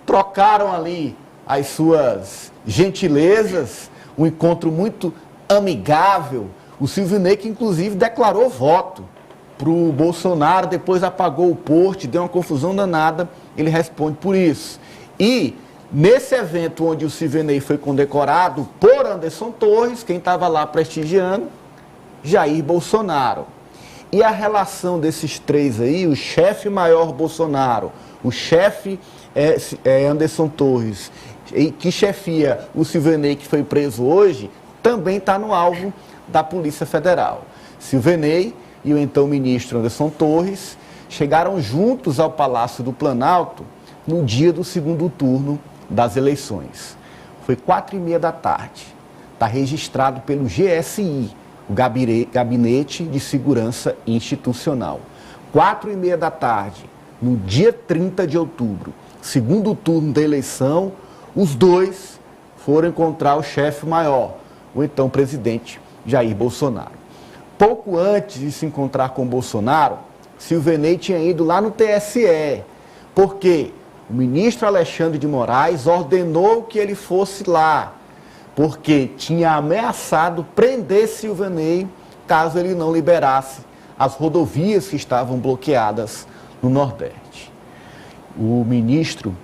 trocaram ali as suas gentilezas, um encontro muito amigável. O Silvinei, que inclusive declarou voto para o Bolsonaro, depois apagou o post, deu uma confusão danada, ele responde por isso. E nesse evento onde o Silvinei foi condecorado por Anderson Torres, quem estava lá prestigiando, Jair Bolsonaro. E a relação desses três aí, o chefe maior Bolsonaro, o chefe Anderson Torres, que chefia o Silvinei, que foi preso hoje, também está no alvo da Polícia Federal. Silvinei e o então ministro Anderson Torres chegaram juntos ao Palácio do Planalto no dia do segundo turno das eleições. Foi 4h30 da tarde. Está registrado pelo GSI, o Gabinete de Segurança Institucional. 4h30 da tarde, no dia 30 de outubro, segundo turno da eleição, os dois foram encontrar o chefe maior, o então presidente Jair Bolsonaro. Pouco antes de se encontrar com Bolsonaro, Silvinei tinha ido lá no TSE, porque o ministro Alexandre de Moraes ordenou que ele fosse lá, porque tinha ameaçado prender Silvinei caso ele não liberasse as rodovias que estavam bloqueadas no Nordeste. O ministro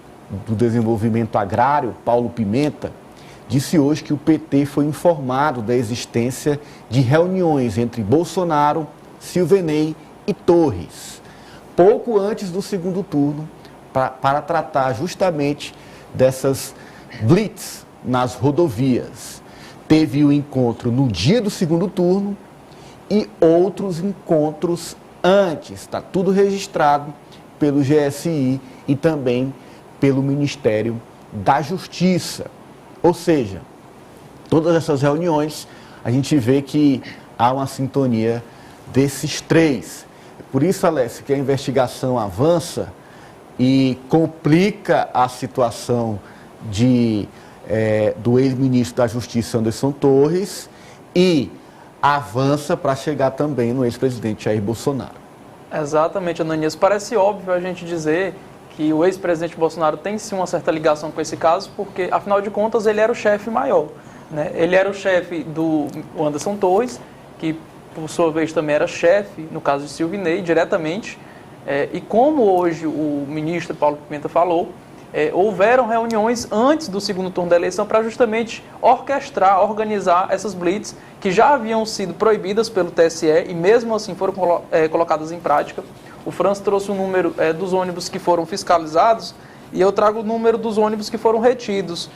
do Desenvolvimento Agrário, Paulo Pimenta, disse hoje que o PT foi informado da existência de reuniões entre Bolsonaro, Silvinei e Torres, pouco antes do segundo turno, para tratar justamente dessas blitz nas rodovias. Teve o encontro no dia do segundo turno e outros encontros antes. Está tudo registrado pelo GSI e também pelo Ministério da Justiça. Ou seja, todas essas reuniões, a gente vê que há uma sintonia desses três. Por isso, Alessio, que a investigação avança e complica a situação do ex-ministro da Justiça, Anderson Torres, e avança para chegar também no ex-presidente Jair Bolsonaro. Exatamente, Ananias. Parece óbvio a gente dizer que o ex-presidente Bolsonaro tem sim uma certa ligação com esse caso, porque, afinal de contas, ele era o chefe maior, né? Ele era o chefe do Anderson Torres, que, por sua vez, também era chefe, no caso de Silvinei, diretamente. E como hoje o ministro Paulo Pimenta falou, houveram reuniões antes do segundo turno da eleição para justamente orquestrar, organizar essas blitz que já haviam sido proibidas pelo TSE e mesmo assim foram colocadas em prática. O Franz trouxe o número dos ônibus que foram fiscalizados e eu trago o número dos ônibus que foram retidos.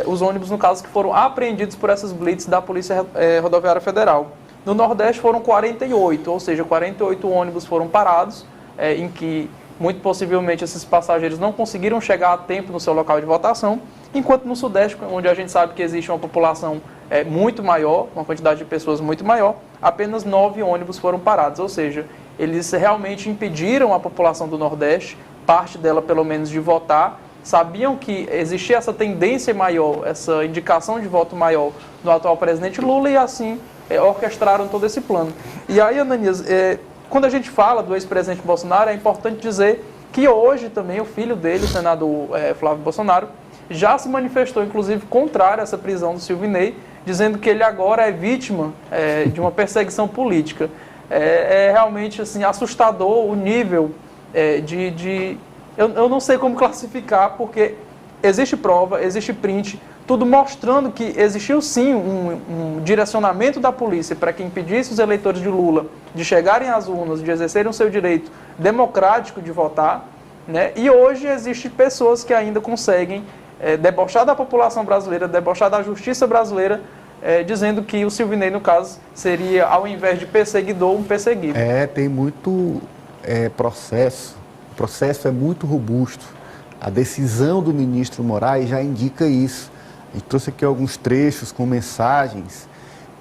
Os ônibus, no caso, que foram apreendidos por essas blitz da Polícia Rodoviária Federal. No Nordeste foram 48, ou seja, 48 ônibus foram parados, em que muito possivelmente esses passageiros não conseguiram chegar a tempo no seu local de votação, enquanto no Sudeste, onde a gente sabe que existe uma população muito maior, uma quantidade de pessoas muito maior, apenas 9 ônibus foram parados, ou seja, eles realmente impediram a população do Nordeste, parte dela pelo menos, de votar, sabiam que existia essa tendência maior, essa indicação de voto maior no atual presidente Lula e assim orquestraram todo esse plano. E aí, Ananias, quando a gente fala do ex-presidente Bolsonaro, é importante dizer que hoje também o filho dele, o senador Flávio Bolsonaro, já se manifestou, inclusive, contrário a essa prisão do Silvinei, dizendo que ele agora é vítima de uma perseguição política. É realmente assim, assustador o nível eu não sei como classificar, porque existe prova, existe print, tudo mostrando que existiu sim um direcionamento da polícia para que impedisse os eleitores de Lula de chegarem às urnas, de exercerem o seu direito democrático de votar, né? E hoje existem pessoas que ainda conseguem debochar da população brasileira, debochar da justiça brasileira, dizendo que o Silvinei, no caso, seria, ao invés de perseguidor, um perseguido. Tem muito processo. O processo é muito robusto. A decisão do ministro Moraes já indica isso. A gente trouxe aqui alguns trechos com mensagens.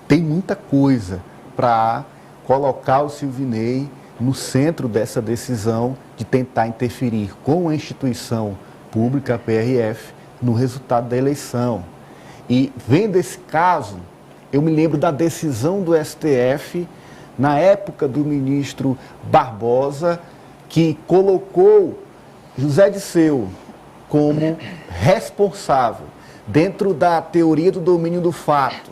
Tem muita coisa para colocar o Silvinei no centro dessa decisão de tentar interferir com a instituição pública, a PRF, no resultado da eleição. E vendo esse caso, eu me lembro da decisão do STF, na época do ministro Barbosa, que colocou José Disseu como responsável, dentro da teoria do domínio do fato,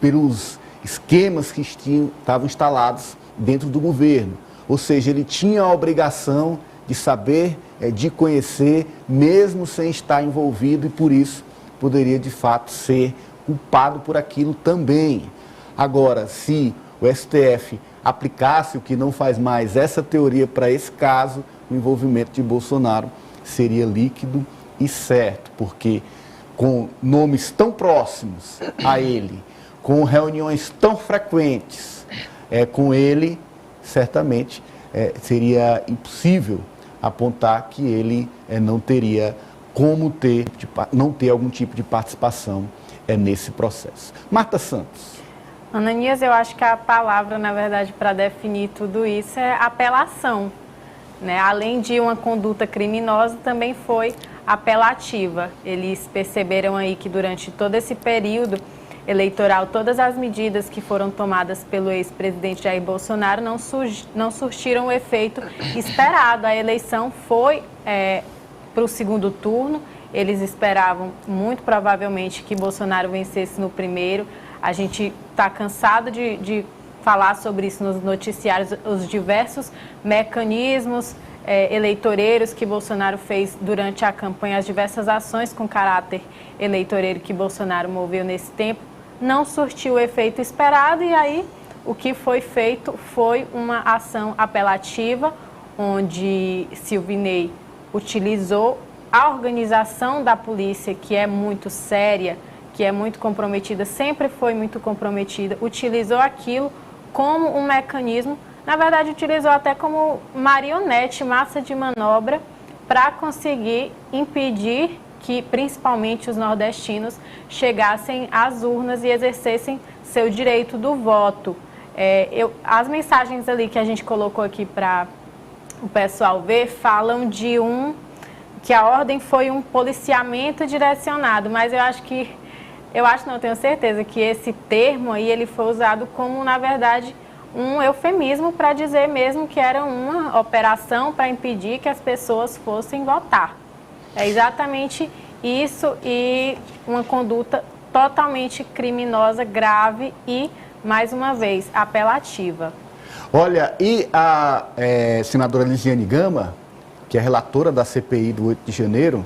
pelos esquemas que estavam instalados dentro do governo. Ou seja, ele tinha a obrigação de saber, de conhecer, mesmo sem estar envolvido, e por isso poderia de fato ser culpado por aquilo também. Agora, se o STF aplicasse, o que não faz mais, essa teoria para esse caso, o envolvimento de Bolsonaro seria líquido e certo, porque com nomes tão próximos a ele, com reuniões tão frequentes com ele, certamente seria impossível apontar que ele não teria como não ter algum tipo de participação nesse processo. Marta Santos. Ananias, eu acho que a palavra, na verdade, para definir tudo isso é apelação, né? Além de uma conduta criminosa, também foi apelativa. Eles perceberam aí que durante todo esse período eleitoral, todas as medidas que foram tomadas pelo ex-presidente Jair Bolsonaro não surtiram o efeito esperado. A eleição foi para o segundo turno. Eles esperavam, muito provavelmente, que Bolsonaro vencesse no primeiro. A gente está cansado de falar sobre isso nos noticiários, os diversos mecanismos eleitoreiros que Bolsonaro fez durante a campanha, as diversas ações com caráter eleitoreiro que Bolsonaro moveu nesse tempo, não surtiu o efeito esperado, e aí o que foi feito foi uma ação apelativa, onde Silvinei utilizou a organização da polícia, que é muito séria, que é muito comprometida, sempre foi muito comprometida, utilizou aquilo como um mecanismo, na verdade utilizou até como marionete, massa de manobra, para conseguir impedir que principalmente os nordestinos chegassem às urnas e exercessem seu direito do voto. As mensagens ali que a gente colocou aqui para o pessoal ver, falam de que a ordem foi um policiamento direcionado, mas não, tenho certeza que esse termo aí ele foi usado como, na verdade, um eufemismo para dizer mesmo que era uma operação para impedir que as pessoas fossem votar. É exatamente isso, e uma conduta totalmente criminosa, grave e, mais uma vez, apelativa. Olha, e a senadora Lisiane Gama, que é relatora da CPI do 8 de janeiro,